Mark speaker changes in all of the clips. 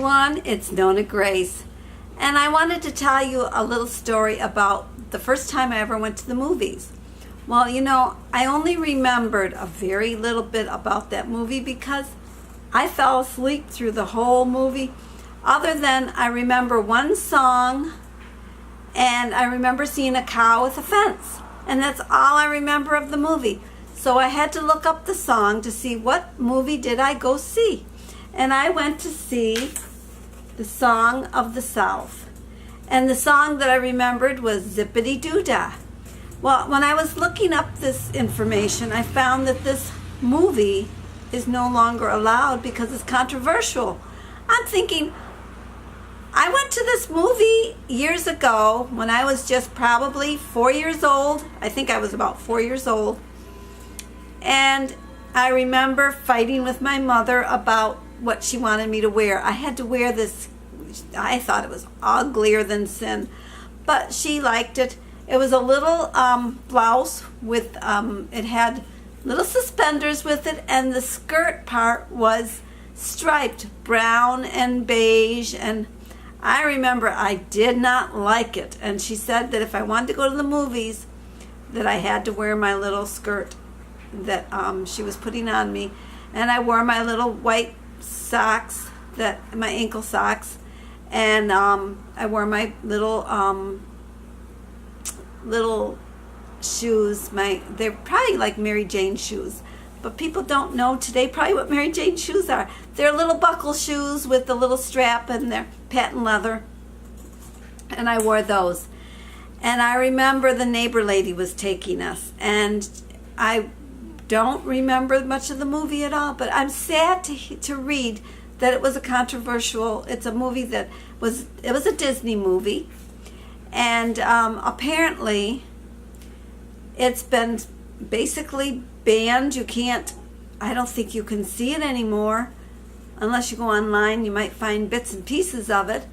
Speaker 1: everyone, it's Nonna Grace, and I wanted to tell you a little story about the first time I ever went to the movies. Well, you know, I only remembered a very little bit about that movie because I fell asleep through the whole movie, other than I remember one song, and I remember seeing a cow with a fence, and that's all I remember of the movie. So I had to look up the song to see what movie did I go see. And I went to see the Song of the South. And the song that I remembered was Zip-a-dee-doo-dah. Well, when I was looking up this information, I found that this movie is no longer allowed because it's controversial. I'm thinking, I went to this movie years ago when I was just probably 4 years old. I think I was about 4 years old. And I remember fighting with my mother about what she wanted me to wear. I had to wear this, I thought it was uglier than sin, but she liked it. It was a little blouse with, it had little suspenders with it, and the skirt part was striped brown and beige, and I remember I did not like it. And she said that if I wanted to go to the movies, that I had to wear my little skirt that she was putting on me, and I wore my little white socks, my ankle socks, and I wore my little shoes. They're probably like Mary Jane shoes, but people don't know today probably what Mary Jane shoes are. They're little buckle shoes with the little strap, and they're patent leather, and I wore those. And I remember the neighbor lady was taking us, and I don't remember much of the movie at all, but I'm sad to read that it was it's a movie that it was a Disney movie, and apparently it's been basically banned. I don't think you can see it anymore unless you go online. You might find bits and pieces of it,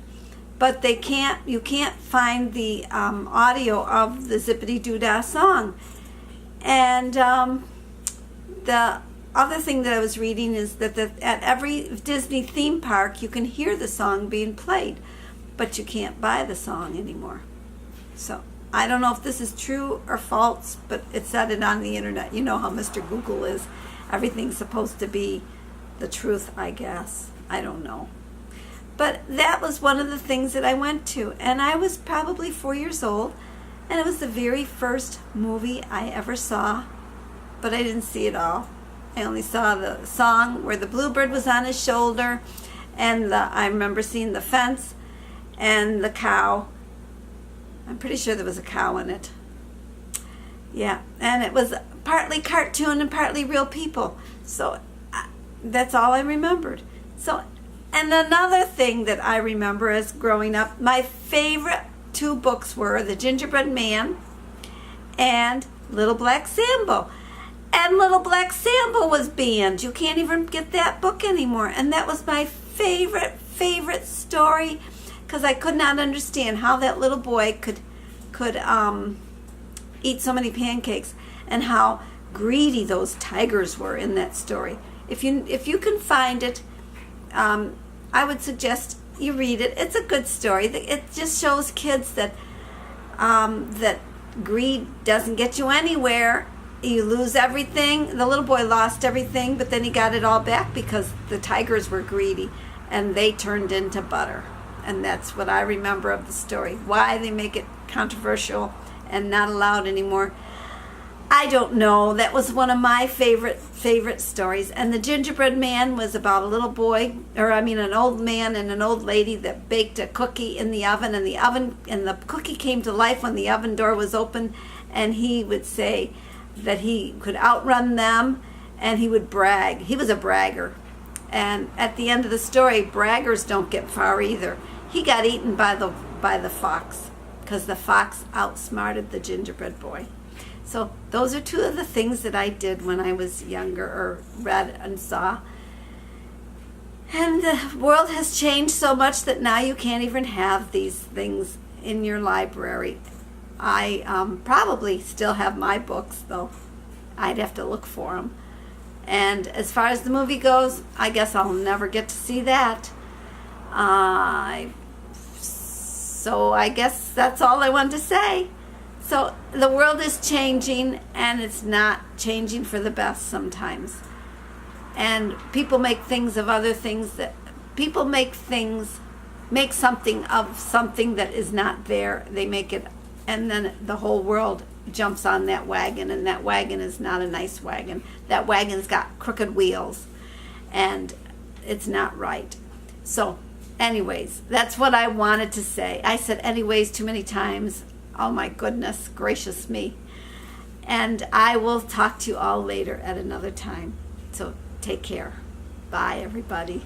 Speaker 1: but you can't find the audio of the Zip-a-dee-doo-dah song. And the other thing that I was reading is that at every Disney theme park you can hear the song being played, but you can't buy the song anymore. So I don't know if this is true or false, but it said it on the internet. You know how Mr. Google is. Everything's supposed to be the truth, I guess. I don't know. But that was one of the things that I went to, and I was probably 4 years old, and it was the very first movie I ever saw. But I didn't see it all. I only saw the song where the bluebird was on his shoulder, and I remember seeing the fence and the cow. I'm pretty sure there was a cow in it. Yeah, and it was partly cartoon and partly real people. So that's all I remembered. So, and another thing that I remember as growing up, my favorite two books were The Gingerbread Man and Little Black Sambo. And Little Black Sambo was banned. You can't even get that book anymore. And that was my favorite story, because I could not understand how that little boy could eat so many pancakes, and how greedy those tigers were in that story. If you can find it, I would suggest you read it. It's a good story. It just shows kids that that greed doesn't get you anywhere. You lose everything. The little boy lost everything, but then he got it all back because the tigers were greedy, and they turned into butter. And that's what I remember of the story. Why they make it controversial and not allowed anymore, I don't know. That was one of my favorite stories. And The Gingerbread Man was about a little boy, an old man and an old lady that baked a cookie in the oven, and the cookie came to life when the oven door was open, and he would say that he could outrun them, and he would brag. He was a bragger. And at the end of the story, braggers don't get far either. He got eaten by the fox, because the fox outsmarted the gingerbread boy. So those are two of the things that I did when I was younger, or read and saw. And the world has changed so much that now you can't even have these things in your library. I probably still have my books, though I'd have to look for them. And as far as the movie goes, I guess I'll never get to see that. So I guess that's all I wanted to say. So the world is changing, and it's not changing for the best sometimes. And people make things of other things that people make something of something that is not there. They make it, and then the whole world jumps on that wagon, and that wagon is not a nice wagon. That wagon's got crooked wheels, and it's not right. So anyways, that's what I wanted to say. I said anyways too many times. Oh my goodness gracious me. And I will talk to you all later at another time. So take care. Bye everybody.